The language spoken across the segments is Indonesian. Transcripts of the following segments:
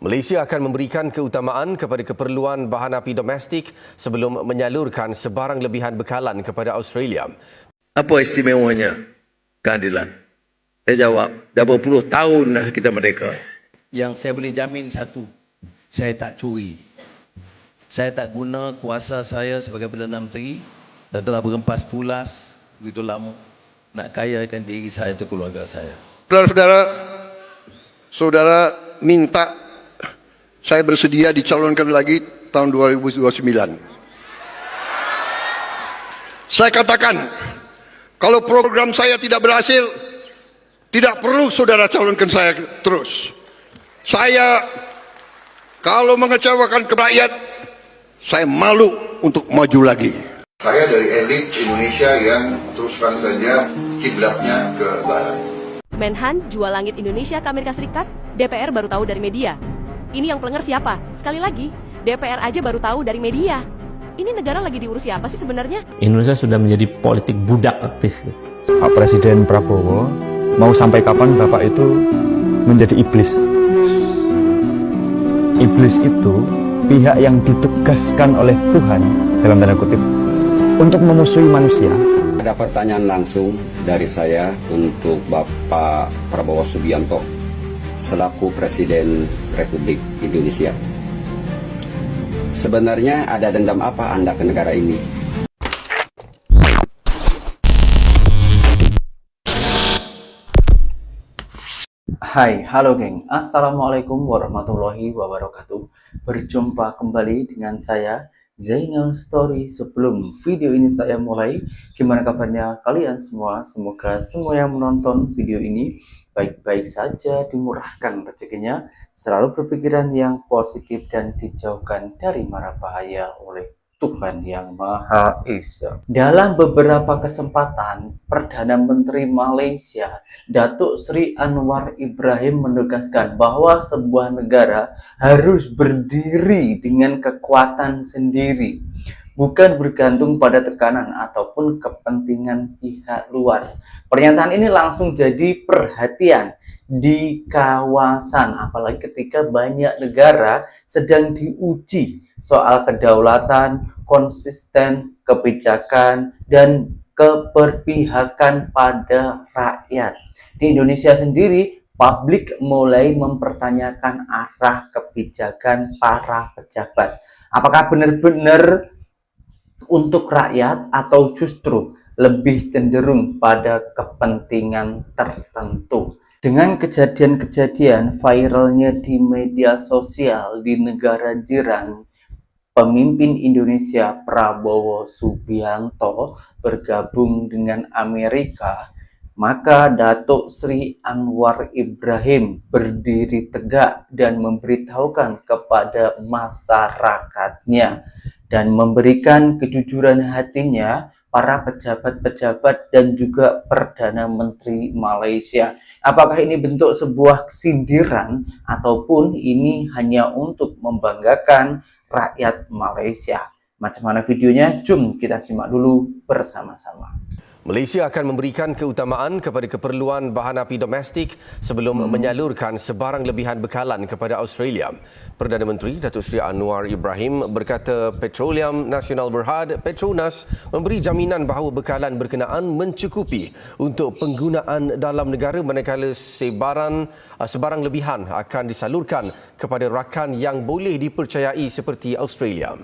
Malaysia akan memberikan keutamaan kepada keperluan bahan api domestik sebelum menyalurkan sebarang lebihan bekalan kepada Australia. Apa istimewanya keadilan? Saya jawab, dah berpuluh tahun dah kita merdeka. Yang saya boleh jamin satu, saya tak curi. Saya tak guna kuasa saya sebagai Perdana Menteri dan telah berempas pulas begitu lama nak kayakan diri saya atau keluarga saya. Saudara-saudara, saudara minta saya bersedia dicalonkan lagi tahun 2029. Saya katakan, kalau program saya tidak berhasil, tidak perlu saudara calonkan saya terus. Saya, kalau mengecewakan rakyat, saya malu untuk maju lagi. Saya dari elit Indonesia yang terus terang saja kiblatnya ke barat. Menhan jual langit Indonesia ke Amerika Serikat, DPR baru tahu dari media. Ini yang pelengger siapa? Sekali lagi, DPR aja baru tahu dari media. Ini negara lagi diurus siapa sih sebenarnya? Indonesia sudah menjadi politik budak aktif. Pak Presiden Prabowo, mau sampai kapan Bapak itu menjadi iblis? Iblis itu pihak yang ditugaskan oleh Tuhan, dalam tanda kutip, untuk memusuhi manusia. Ada pertanyaan langsung dari saya untuk Bapak Prabowo Subianto selaku Presiden Republik Indonesia. Sebenarnya ada dendam apa Anda ke negara ini? Hai, halo geng. Assalamualaikum warahmatullahi wabarakatuh. Berjumpa kembali dengan saya, Zainal Story. Sebelum video ini saya mulai, gimana kabarnya kalian semua? Semoga semua yang menonton video ini baik-baik saja, dimurahkan rezekinya, selalu berpikiran yang positif dan dijauhkan dari mara bahaya oleh Tuhan Yang Maha Esa. Dalam beberapa kesempatan, Perdana Menteri Malaysia, Datuk Seri Anwar Ibrahim menegaskan bahwa sebuah negara harus berdiri dengan kekuatan sendiri, bukan bergantung pada tekanan ataupun kepentingan pihak luar. Pernyataan ini langsung jadi perhatian di kawasan, apalagi ketika banyak negara sedang diuji soal kedaulatan, konsisten, kebijakan, dan keberpihakan pada rakyat. Di Indonesia sendiri, publik mulai mempertanyakan arah kebijakan para pejabat. Apakah benar-benar untuk rakyat atau justru lebih cenderung pada kepentingan tertentu? Dengan kejadian-kejadian viralnya di media sosial di negara jiran, pemimpin Indonesia Prabowo Subianto bergabung dengan Amerika, maka Datuk Seri Anwar Ibrahim berdiri tegak dan memberitahukan kepada masyarakatnya dan memberikan kejujuran hatinya para pejabat-pejabat dan juga Perdana Menteri Malaysia. Apakah ini bentuk sebuah sindiran ataupun ini hanya untuk membanggakan rakyat Malaysia? Macam mana videonya? Jom kita simak dulu bersama-sama. Malaysia akan memberikan keutamaan kepada keperluan bahan api domestik sebelum menyalurkan sebarang lebihan bekalan kepada Australia. Perdana Menteri Datuk Seri Anwar Ibrahim berkata Petroleum Nasional Berhad Petronas memberi jaminan bahawa bekalan berkenaan mencukupi untuk penggunaan dalam negara manakala sebarang lebihan akan disalurkan kepada rakan yang boleh dipercayai seperti Australia.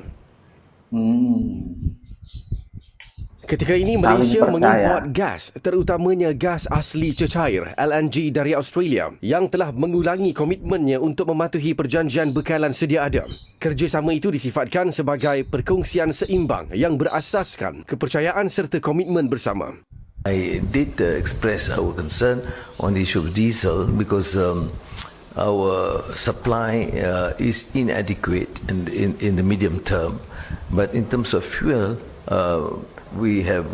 Ketika ini Malaysia mengimport gas, terutamanya gas asli cecair LNG dari Australia yang telah mengulangi komitmennya untuk mematuhi perjanjian bekalan sedia ada. Kerjasama itu disifatkan sebagai perkongsian seimbang yang berasaskan kepercayaan serta komitmen bersama. I did express our concern on the issue of diesel because our supply is inadequate in the medium term. But in terms of fuel, we have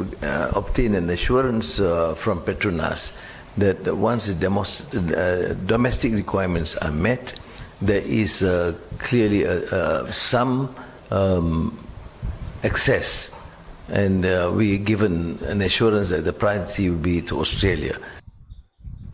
obtained an assurance from Petronas that once the domestic requirements are met, there is clearly some excess, and we given an assurance that the priority will be to Australia.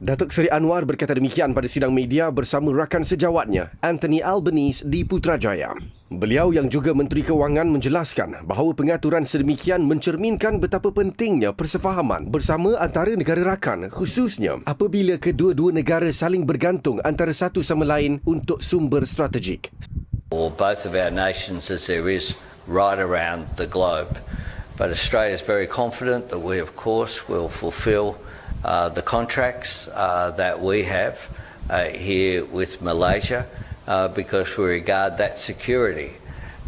Datuk Seri Anwar berkata demikian pada sidang media bersama rakan sejawatnya, Anthony Albanese di Putrajaya. Beliau yang juga Menteri Kewangan menjelaskan bahawa pengaturan sedemikian mencerminkan betapa pentingnya persefahaman bersama antara negara rakan, khususnya apabila kedua-dua negara saling bergantung antara satu sama lain untuk sumber strategik. For both of our nations as there is right around the globe. But Australia is very confident that we, of course, will fulfil the contracts that we have here with Malaysia because we regard that security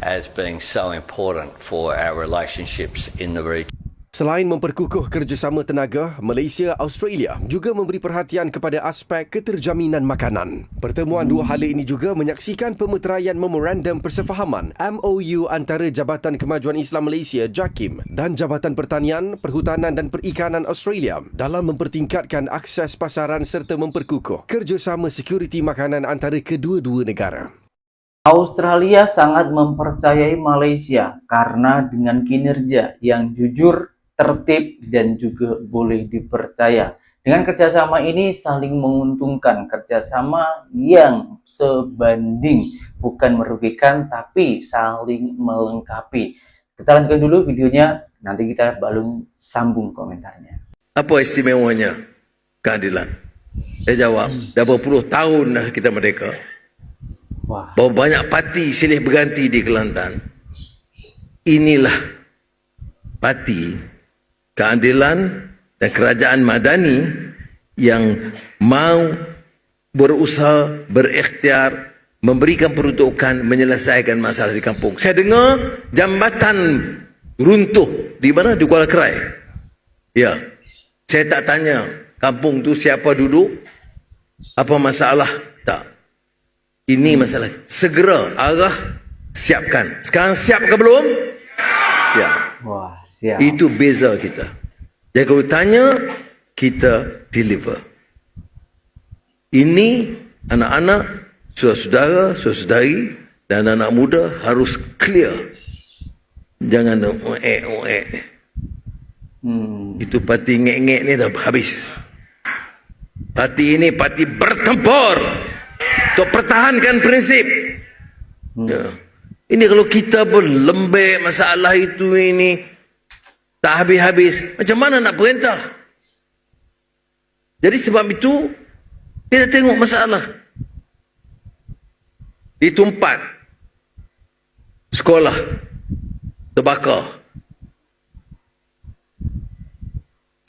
as being so important for our relationships in the region. Selain memperkukuh kerjasama tenaga, Malaysia Australia juga memberi perhatian kepada aspek keterjaminan makanan. Pertemuan dua hala ini juga menyaksikan pemeteraian Memorandum Persefahaman MOU antara Jabatan Kemajuan Islam Malaysia JAKIM dan Jabatan Pertanian, Perhutanan dan Perikanan Australia dalam mempertingkatkan akses pasaran serta memperkukuh kerjasama sekuriti makanan antara kedua-dua negara. Australia sangat mempercayai Malaysia karena dengan kinerja yang jujur, tertib, dan juga boleh dipercaya. Dengan kerjasama ini saling menguntungkan, kerjasama yang sebanding, bukan merugikan, tapi saling melengkapi. Kita lanjutkan dulu videonya, nanti kita baru sambung komentarnya. Apa istimewanya keadilan? Saya jawab, dah berpuluh tahun dah kita merdeka. Wah. Bahawa banyak parti silih berganti di Kelantan. Inilah parti keadilan dan kerajaan madani yang mau berusaha, berikhtiar, memberikan peruntukan, menyelesaikan masalah di kampung. Saya dengar jambatan runtuh di mana? Di Kuala Kerai. Ya. Saya tak tanya kampung tu siapa duduk, apa masalah, tak. Ini masalah. Segera arah siapkan. Sekarang siap ke belum? Siap. Wah, siap. Itu beza kita. Jadi kalau tanya, kita deliver. Ini anak-anak, saudara-saudara, saudari dan anak muda harus clear. Jangan oek-oek. Itu parti ngek-ngek ni dah habis. Parti ini parti bertempur untuk pertahankan prinsip. Ya. Ini kalau kita berlembek masalah itu ini tak habis-habis, macam mana nak perintah? Jadi sebab itu kita tengok masalah di tempat sekolah terbakar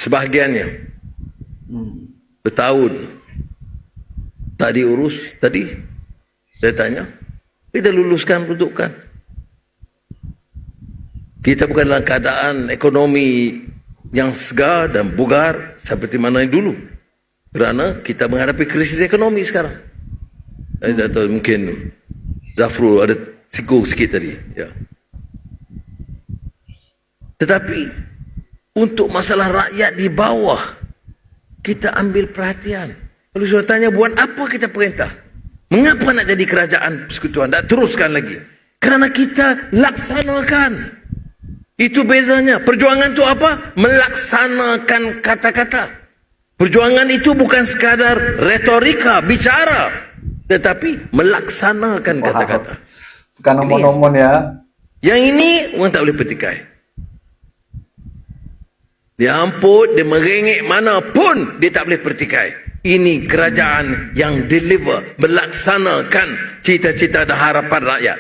sebahagiannya bertahun tak diurus. Tadi saya tanya, kita luluskan peruntukan. Kita bukan dalam keadaan ekonomi yang segar dan bugar seperti mana dulu. Kerana kita menghadapi krisis ekonomi sekarang. Saya tak tahu, mungkin Zafrul ada singgung sikit tadi. Ya. Tetapi untuk masalah rakyat di bawah, kita ambil perhatian. Kalau sudah tanya, buat apa kita perintah? Mengapa nak jadi kerajaan persekutuan? Tak teruskan lagi. Kerana kita laksanakan. Itu bezanya. Perjuangan itu apa? Melaksanakan kata-kata. Perjuangan itu bukan sekadar retorika, bicara. Tetapi melaksanakan kata-kata. Bukan omon-omon ya. Yang ini orang tak boleh petikai. Dia ampun, dia merengek mana pun dia tak boleh pertikai. Ini kerajaan yang deliver, melaksanakan cita-cita dan harapan rakyat.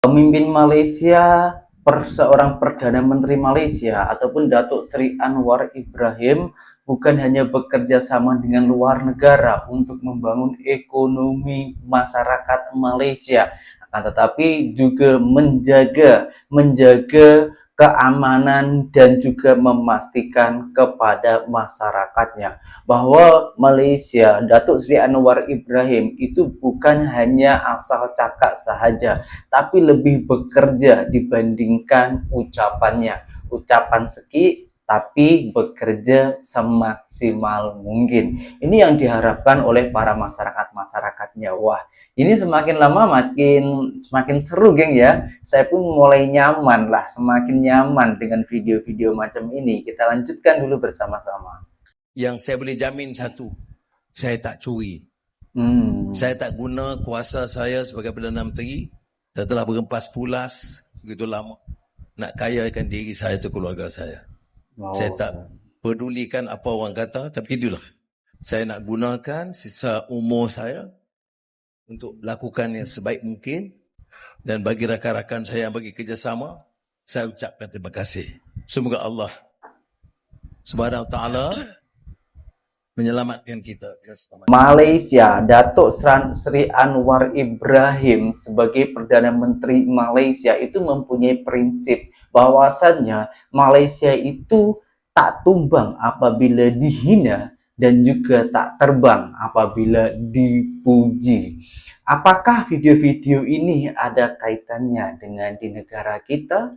Pemimpin Malaysia, seorang Perdana Menteri Malaysia ataupun Datuk Seri Anwar Ibrahim bukan hanya bekerja sama dengan luar negara untuk membangun ekonomi masyarakat Malaysia, akan tetapi juga menjaga keamanan dan juga memastikan kepada masyarakatnya bahwa Malaysia, Datuk Seri Anwar Ibrahim itu bukan hanya asal cakap sahaja, tapi lebih bekerja dibandingkan ucapannya. Ucapan seki, tapi bekerja semaksimal mungkin. Ini yang diharapkan oleh para masyarakat-masyarakatnya. Wah, ini semakin lama semakin seru, geng ya. Saya pun mulai nyaman lah, semakin nyaman dengan video-video macam ini. Kita lanjutkan dulu bersama-sama. yang saya boleh jamin satu, saya tak curi. Saya tak guna kuasa saya sebagai Perdana Menteri dan telah berempas pulas begitu lama nak kayakan diri saya atau keluarga saya. Saya tak pedulikan apa orang kata, tapi itulah. Saya nak gunakan sisa umur saya untuk lakukan yang sebaik mungkin, dan bagi rakan-rakan saya yang bagi kerjasama, saya ucapkan terima kasih. Semoga Allah Subhanahu Wa Taala menyelamatkan kita. Malaysia, Datuk Sri Anwar Ibrahim sebagai Perdana Menteri Malaysia itu mempunyai prinsip bahwasannya Malaysia itu tak tumbang apabila dihina dan juga tak terbang apabila dipuji. Apakah video-video ini ada kaitannya dengan di negara kita?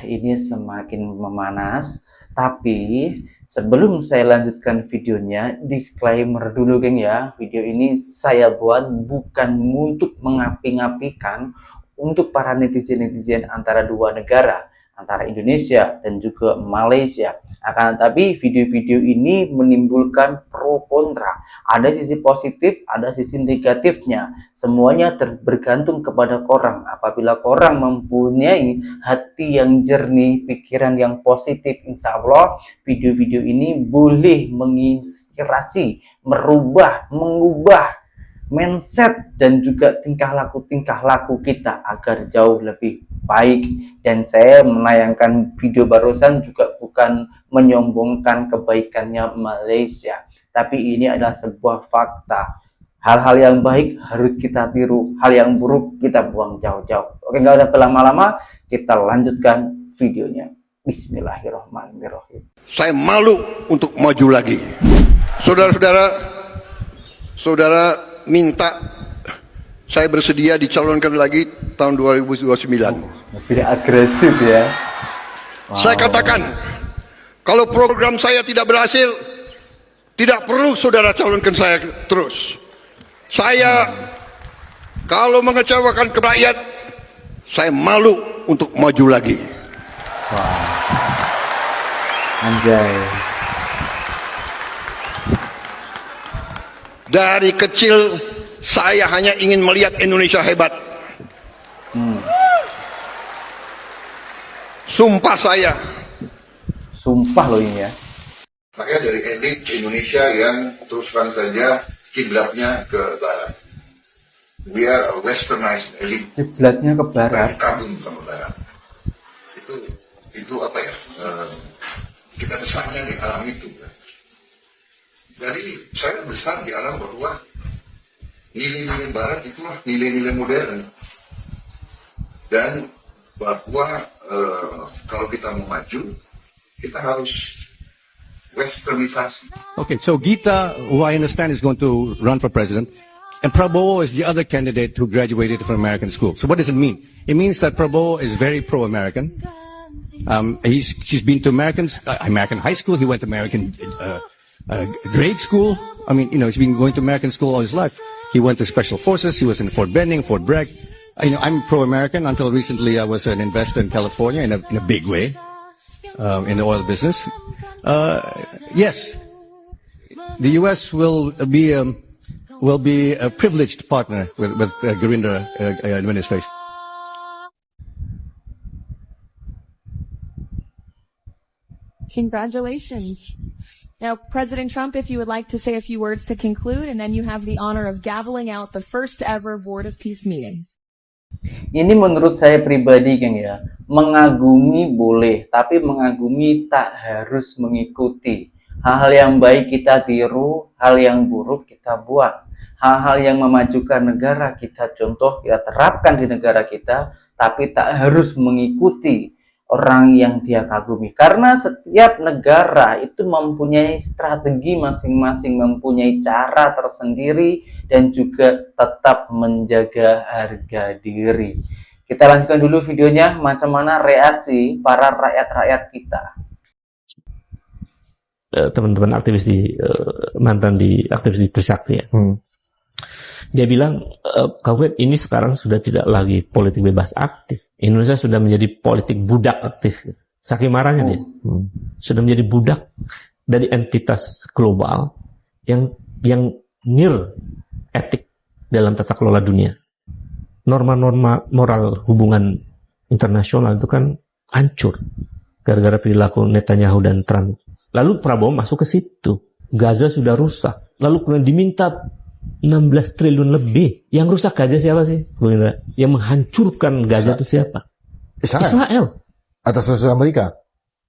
Ini semakin memanas. Tapi sebelum saya lanjutkan videonya, disclaimer dulu geng ya. Video ini saya buat bukan untuk mengapi-ngapikan untuk para netizen-netizen antara dua negara, antara Indonesia dan juga Malaysia. Akan tetapi video-video ini menimbulkan pro kontra. Ada sisi positif, ada sisi negatifnya. Semuanya bergantung kepada korang. Apabila korang mempunyai hati yang jernih, pikiran yang positif, insya Allah video-video ini boleh menginspirasi, merubah, mengubah mindset dan juga tingkah laku kita agar jauh lebih baik. Dan saya menayangkan video barusan juga bukan menyombongkan kebaikannya Malaysia, tapi ini adalah sebuah fakta. Hal-hal yang baik harus kita tiru, hal yang buruk kita buang jauh-jauh. Oke, nggak usah berlama-lama, kita lanjutkan videonya. Bismillahirrahmanirrahim. Saya malu untuk maju lagi. Saudara minta saya bersedia dicalonkan lagi tahun 2029. Lebih agresif ya. Saya katakan, kalau program saya tidak berhasil, tidak perlu saudara calonkan saya terus. Saya kalau mengecewakan ke rakyat, saya malu untuk maju lagi. Anjay. Dari kecil saya hanya ingin melihat Indonesia hebat. Sumpah saya. Sumpah loh ini ya. Makanya dari elit Indonesia yang terus terang saja kiblatnya ke barat. We are a westernized elite. Kiblatnya ke barat. Kagum ke barat. Itu apa ya? Kita besarnya di alam itu. Jadi saya besar di alam bahwa nilai-nilai barat itulah nilai-nilai modern. Dan bahwa kalau kita mau maju, kita harus westernisasi. Okay, so Gita, who I understand is going to run for president, and Prabowo is the other candidate who graduated from American school. So what does it mean? It means that Prabowo is very pro-American. He's been to American high school. He went to American grade school. I mean, he's been going to American school all his life. He went to Special Forces. He was in Fort Benning, Fort Bragg. I'm pro-American. Until recently, I was an investor in California in a big way, in the oil business. Yes, the U.S. will be a privileged partner with Gurinder administration. Congratulations. Now, President Trump, if you would like to say a few words to conclude, and then you have the honor of gaveling out the first ever Board of Peace meeting. Ini menurut saya pribadi, geng ya, mengagumi boleh, tapi mengagumi tak harus mengikuti. Hal-hal yang baik kita tiru, hal yang buruk kita buang. Hal-hal yang memajukan negara kita contoh, kita terapkan di negara kita, tapi tak harus mengikuti orang yang dia kagumi. Karena setiap negara itu mempunyai strategi masing-masing, mempunyai cara tersendiri, dan juga tetap menjaga harga diri. Kita lanjutkan dulu videonya, macam mana reaksi para rakyat-rakyat kita. Teman-teman aktivis mantan aktivis di Trisakti ya. Dia bilang, KW ini sekarang sudah tidak lagi politik bebas aktif. Indonesia sudah menjadi politik budak aktif. Saking marahnya dia. Sudah menjadi budak. dari entitas global yang near etik dalam tata kelola dunia. Norma-norma moral hubungan internasional itu kan hancur gara-gara perilaku Netanyahu dan Trump. Lalu Prabowo masuk ke situ. Gaza sudah rusak. Lalu kemudian diminta 16 triliun lebih. Yang rusak Gaza siapa sih? Yang menghancurkan Gaza itu siapa? Israel. Atas restu Amerika.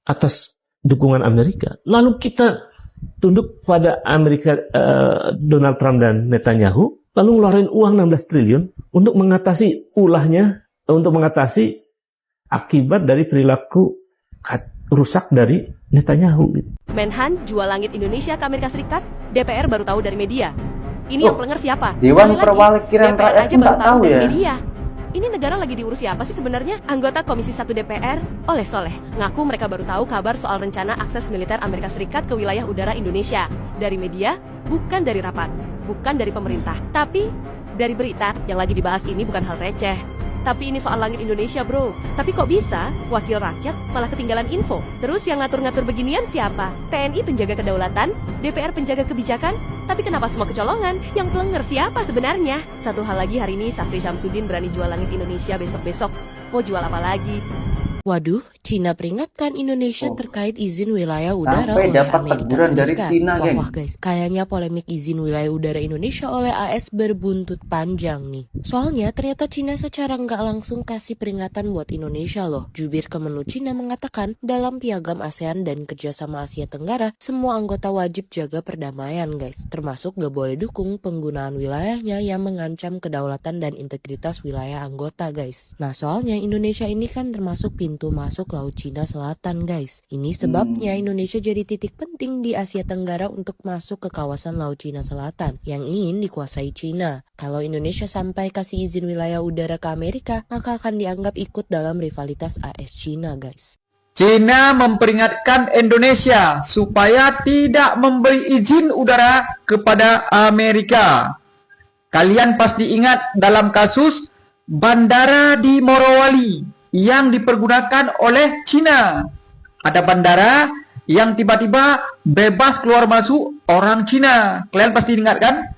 Atas dukungan Amerika. Lalu kita tunduk pada Amerika, Donald Trump dan Netanyahu, lalu ngeluarin uang 16 triliun untuk mengatasi untuk mengatasi akibat dari perilaku rusak dari Netanyahu. Menhan jual langit Indonesia ke Amerika Serikat, DPR baru tahu dari media. Ini yang pelenger siapa? Dewan Perwakilan Rakyat aja pun baru tak tahu dari ya. media. Ini negara lagi diurus siapa sih sebenarnya? Anggota Komisi 1 DPR, Oleh Soleh, ngaku mereka baru tahu kabar soal rencana akses militer Amerika Serikat ke wilayah udara Indonesia. Dari media, bukan dari rapat, bukan dari pemerintah, tapi dari berita. Yang lagi dibahas ini bukan hal receh. Tapi ini soal langit Indonesia, bro. Tapi kok bisa wakil rakyat malah ketinggalan info? Terus yang ngatur-ngatur beginian siapa? TNI penjaga kedaulatan, DPR penjaga kebijakan. Tapi kenapa semua kecolongan? Yang pelenger siapa sebenarnya? Satu hal lagi, hari ini Safri Syamsuddin berani jual langit Indonesia, besok-besok mau jual apa lagi? Waduh, Cina peringatkan Indonesia terkait izin wilayah udara Sampai oleh dapat Amerika teguran dari Serikat. Cina, geng. Wah guys, kayaknya polemik izin wilayah udara Indonesia oleh AS berbuntut panjang nih. Soalnya ternyata Cina secara nggak langsung kasih peringatan buat Indonesia loh. Jubir Kemenlu Cina mengatakan dalam piagam ASEAN dan kerjasama Asia Tenggara, semua anggota wajib jaga perdamaian guys. Termasuk gak boleh dukung penggunaan wilayahnya yang mengancam kedaulatan dan integritas wilayah anggota guys. Nah soalnya Indonesia ini kan termasuk pintu masuk Laut Cina Selatan guys. Ini sebabnya Indonesia jadi titik penting di Asia Tenggara untuk masuk ke kawasan Laut Cina Selatan yang ingin dikuasai Cina. Kalau Indonesia sampai kasih izin wilayah udara ke Amerika, maka akan dianggap ikut dalam rivalitas AS Cina guys. Cina memperingatkan Indonesia supaya tidak memberi izin udara kepada Amerika. Kalian pasti ingat dalam kasus bandara di Morowali yang dipergunakan oleh Cina. Ada bandara yang tiba-tiba bebas keluar masuk orang Cina. Kalian pasti ingat kan?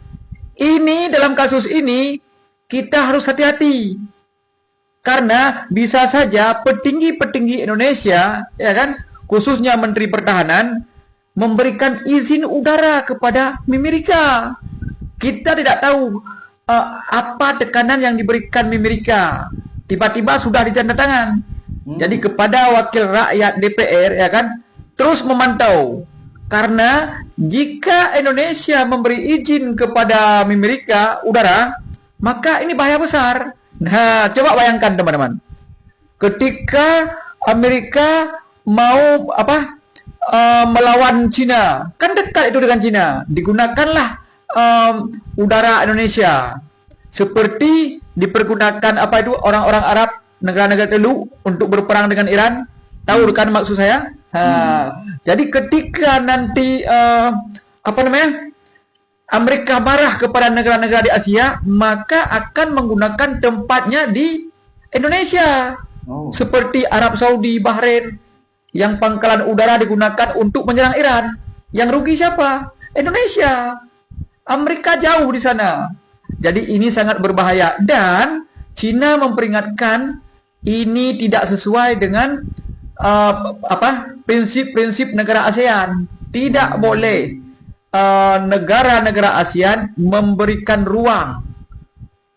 Ini dalam kasus ini kita harus hati-hati. Karena bisa saja petinggi-petinggi Indonesia, ya kan, khususnya Menteri Pertahanan, memberikan izin udara kepada Amerika. Kita tidak tahu apa tekanan yang diberikan Amerika. Tiba-tiba sudah ditandatangan. Jadi kepada wakil rakyat DPR, ya kan, terus memantau. Karena jika Indonesia memberi izin kepada Amerika udara, maka ini bahaya besar. Nah, coba bayangkan teman-teman. Ketika Amerika mau melawan Cina, kan dekat itu dengan Cina, digunakanlah udara Indonesia. Seperti dipergunakan orang-orang Arab, negara-negara Teluk untuk berperang dengan Iran. Tahu kan maksud saya? Jadi ketika nanti Amerika marah kepada negara-negara di Asia, maka akan menggunakan tempatnya di Indonesia. Seperti Arab Saudi, Bahrain, yang pangkalan udara digunakan untuk menyerang Iran. Yang rugi siapa? Indonesia. Amerika jauh di sana. Jadi ini sangat berbahaya. Dan Cina memperingatkan ini tidak sesuai dengan prinsip-prinsip negara ASEAN. Tidak boleh negara-negara ASEAN memberikan ruang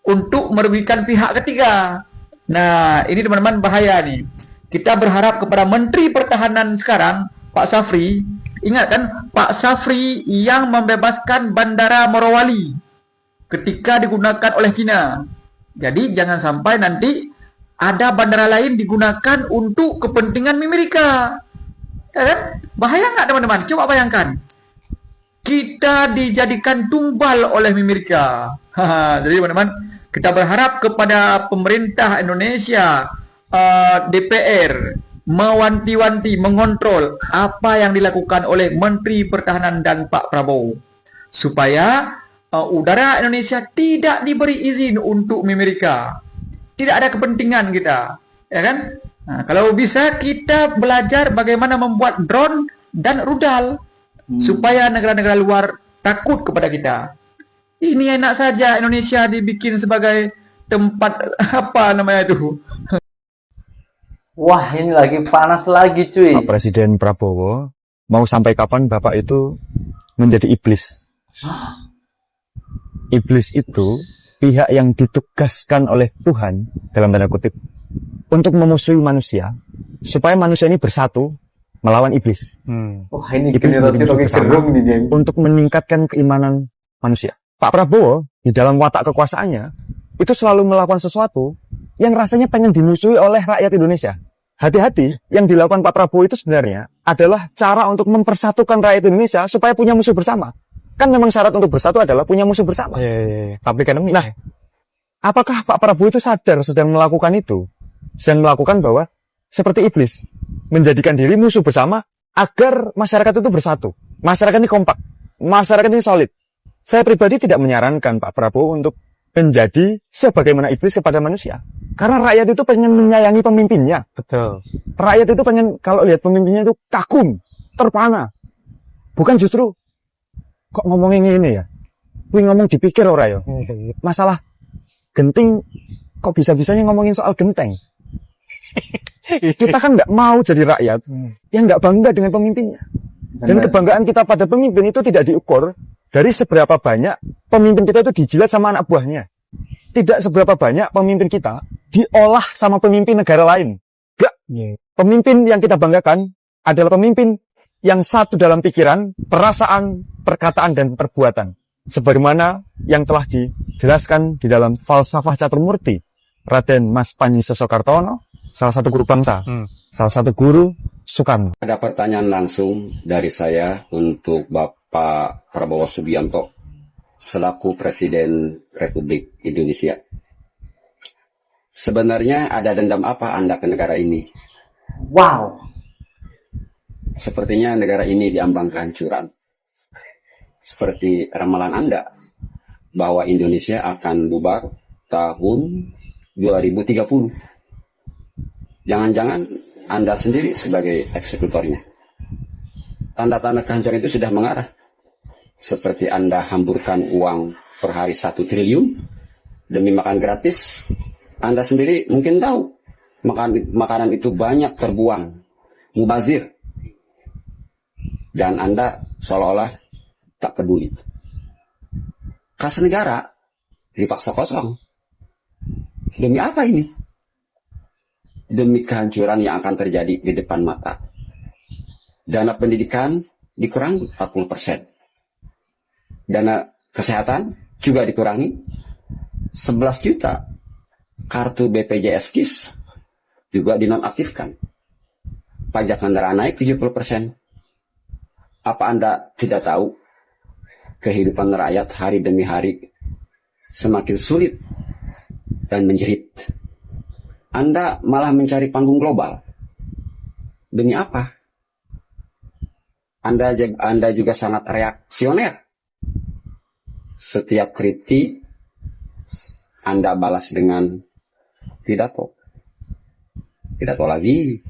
untuk merugikan pihak ketiga. Nah, ini teman-teman bahaya nih. Kita berharap kepada Menteri Pertahanan sekarang, Pak Safri. Ingat kan, Pak Safri yang membebaskan bandara Morowali ketika digunakan oleh Cina. Jadi jangan sampai nanti ada bandara lain digunakan untuk kepentingan Amerika. Ya kan? Bahaya nggak teman-teman? Coba bayangkan. Kita dijadikan tumbal oleh Amerika. Jadi teman-teman, kita berharap kepada pemerintah Indonesia, DPR, mewanti-wanti, mengontrol apa yang dilakukan oleh Menteri Pertahanan dan Pak Prabowo. Supaya udara Indonesia tidak diberi izin untuk Amerika. Tidak ada kepentingan kita, ya kan? Nah, kalau bisa kita belajar bagaimana membuat drone dan rudal. supaya negara-negara luar takut kepada kita. Ini enak saja Indonesia dibikin sebagai tempat apa namanya itu. Wah, ini lagi panas lagi cuy. Pak Presiden Prabowo, mau sampai kapan Bapak itu menjadi iblis? Iblis itu pihak yang ditugaskan oleh Tuhan, dalam tanda kutip, untuk memusuhi manusia, supaya manusia ini bersatu melawan iblis. Wah, ini Iblis generasi musuh Rocky bersama Gerung nih, geng. untuk meningkatkan keimanan manusia. Pak Prabowo, di dalam watak kekuasaannya, itu selalu melakukan sesuatu yang rasanya pengen dimusuhi oleh rakyat Indonesia. Hati-hati, yang dilakukan Pak Prabowo itu sebenarnya adalah cara untuk mempersatukan rakyat Indonesia supaya punya musuh bersama. Kan memang syarat untuk bersatu adalah punya musuh bersama. Public enemy. Nah, apakah Pak Prabowo itu sadar sedang melakukan itu? Sedang melakukan bahwa seperti iblis, menjadikan diri musuh bersama agar masyarakat itu bersatu. Masyarakat ini kompak, masyarakat ini solid. Saya pribadi tidak menyarankan Pak Prabowo untuk menjadi sebagaimana iblis kepada manusia. Karena rakyat itu pengen menyayangi pemimpinnya. Betul. Rakyat itu pengen kalau lihat pemimpinnya itu kagum, terpana. Bukan justru kok ngomongin ini ya. Kuwi ngomong dipikir ora ya. Masalah genting kok bisa-bisanya ngomongin soal genteng. Kita kan nggak mau jadi rakyat yang nggak bangga dengan pemimpinnya. Dan kebanggaan kita pada pemimpin itu tidak diukur dari seberapa banyak pemimpin kita itu dijilat sama anak buahnya. Tidak seberapa banyak pemimpin kita diolah sama pemimpin negara lain. Enggak. Pemimpin yang kita banggakan adalah pemimpin yang satu dalam pikiran, perasaan, perkataan, dan perbuatan. Sebagaimana yang telah dijelaskan di dalam Falsafah Caturmurti Raden Mas Panji Sesokartono, salah satu guru bangsa, salah satu guru Soekarno. Ada pertanyaan langsung dari saya untuk Bapak Prabowo Subianto selaku Presiden Republik Indonesia. Sebenarnya ada dendam apa Anda ke negara ini? Wow. Sepertinya negara ini diambang kehancuran. Seperti ramalan Anda bahwa Indonesia akan bubar tahun 2030. Jangan-jangan Anda sendiri sebagai eksekutornya. Tanda-tanda kehancuran itu sudah mengarah. Seperti Anda hamburkan uang per hari 1 triliun demi makan gratis. Anda sendiri mungkin tahu makanan itu banyak terbuang, mubazir. Dan Anda seolah-olah tak peduli. Kas negara dipaksa kosong. Demi apa ini? Demi kehancuran yang akan terjadi di depan mata. Dana pendidikan dikurangi 40%. Dana kesehatan juga dikurangi 11 juta. Kartu BPJS KIS juga dinonaktifkan. Pajak kendaraan naik 70%. Apa Anda tidak tahu kehidupan rakyat hari demi hari semakin sulit dan menjerit? Anda malah mencari panggung global. Demi apa? Anda juga sangat reaksioner. Setiap kritik Anda balas dengan pidato. Pidato lagi.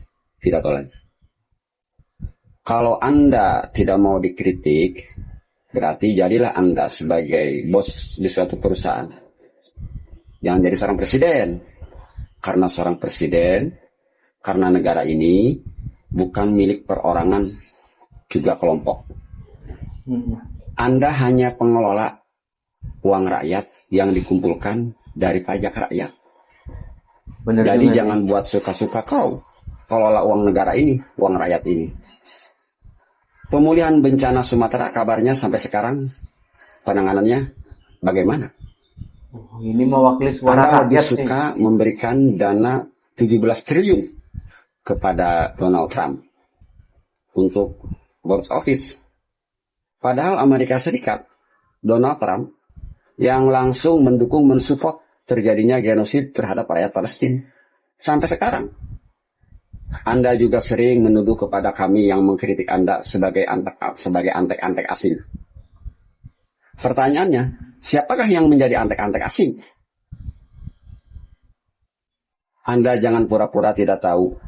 Kalau Anda tidak mau dikritik, berarti jadilah Anda sebagai bos di suatu perusahaan. Jangan jadi seorang presiden. Karena seorang presiden, karena negara ini bukan milik perorangan, juga kelompok. Anda hanya pengelola uang rakyat yang dikumpulkan dari pajak rakyat. Bener Jadi juga, jangan buat suka-suka kau kelola uang negara ini, uang rakyat ini. Pemulihan bencana Sumatera kabarnya sampai sekarang penanganannya bagaimana? Ini mewakili suara Anda lebih rakyat suka memberikan dana 17 triliun kepada Donald Trump untuk box office. Padahal Amerika Serikat, Donald Trump yang langsung mendukung, mensupport terjadinya genosid terhadap rakyat Palestina. Sampai sekarang. Anda juga sering menuduh kepada kami yang mengkritik Anda sebagai antek-antek asing. Pertanyaannya, siapakah yang menjadi antek-antek asing? Anda jangan pura-pura tidak tahu.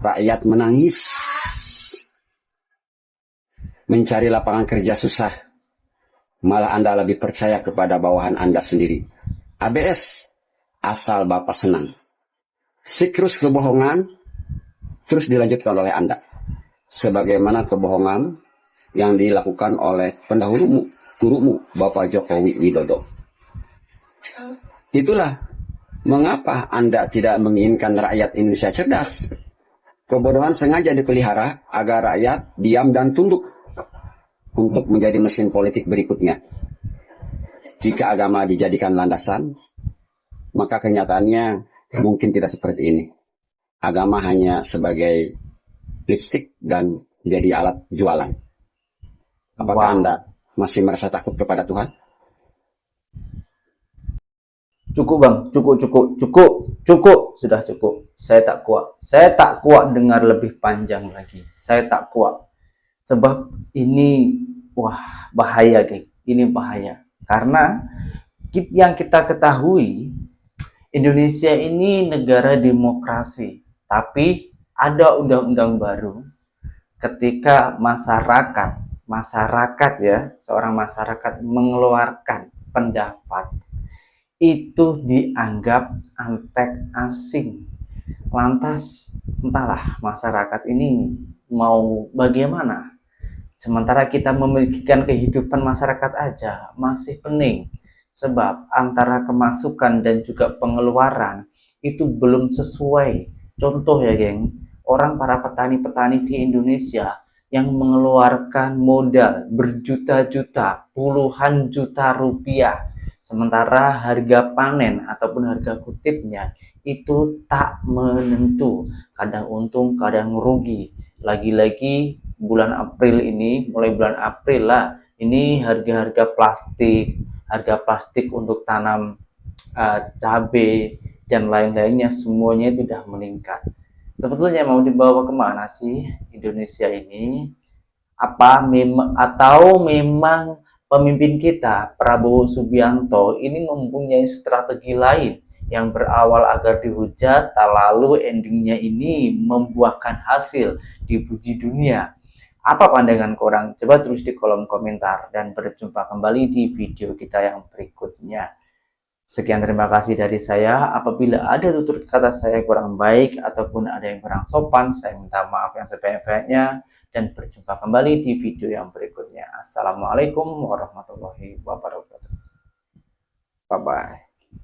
Rakyat menangis. mencari lapangan kerja susah. Malah Anda lebih percaya kepada bawahan Anda sendiri. ABS, asal Bapak senang. Siklus kebohongan terus dilanjutkan oleh Anda. Sebagaimana kebohongan yang dilakukan oleh pendahulumu, gurumu, Bapak Jokowi Widodo. Itulah mengapa Anda tidak menginginkan rakyat Indonesia cerdas. Kebodohan sengaja dipelihara agar rakyat diam dan tunduk untuk menjadi mesin politik berikutnya. Jika agama dijadikan landasan, maka kenyataannya mungkin tidak seperti ini. Agama hanya sebagai lipstik dan jadi alat jualan. Apakah Anda masih merasa takut kepada Tuhan? Cukup bang, cukup, sudah cukup. Saya tak kuat dengar lebih panjang lagi. Saya tak kuat. Sebab ini, bahaya geng. Ini bahaya. Karena yang kita ketahui, Indonesia ini negara demokrasi. Tapi ada undang-undang baru ketika masyarakat ya, seorang masyarakat mengeluarkan pendapat, itu dianggap antek asing. Lantas entahlah masyarakat ini mau bagaimana. Sementara kita memilikikan kehidupan masyarakat aja masih pening. Sebab antara kemasukan dan juga pengeluaran itu belum sesuai. Contoh ya geng, para petani-petani di Indonesia yang mengeluarkan modal berjuta-juta, puluhan juta rupiah. Sementara harga panen ataupun harga kutipnya itu tak menentu, kadang untung, kadang rugi. Lagi-lagi bulan April ini, mulai bulan April lah, ini harga plastik untuk tanam cabai dan lain-lainnya semuanya itu sudah meningkat. Sebetulnya mau dibawa kemana sih Indonesia ini? Atau memang pemimpin kita, Prabowo Subianto, ini mempunyai strategi lain yang berawal agar dihujat, lalu endingnya ini membuahkan hasil, dipuji dunia. Apa pandangan korang? Coba tulis di kolom komentar dan berjumpa kembali di video kita yang berikutnya. Sekian terima kasih dari saya. Apabila ada tutur kata saya kurang baik ataupun ada yang kurang sopan, saya minta maaf yang sebanyak-banyaknya. Dan berjumpa kembali di video yang berikutnya. Assalamualaikum warahmatullahi wabarakatuh. Bye-bye.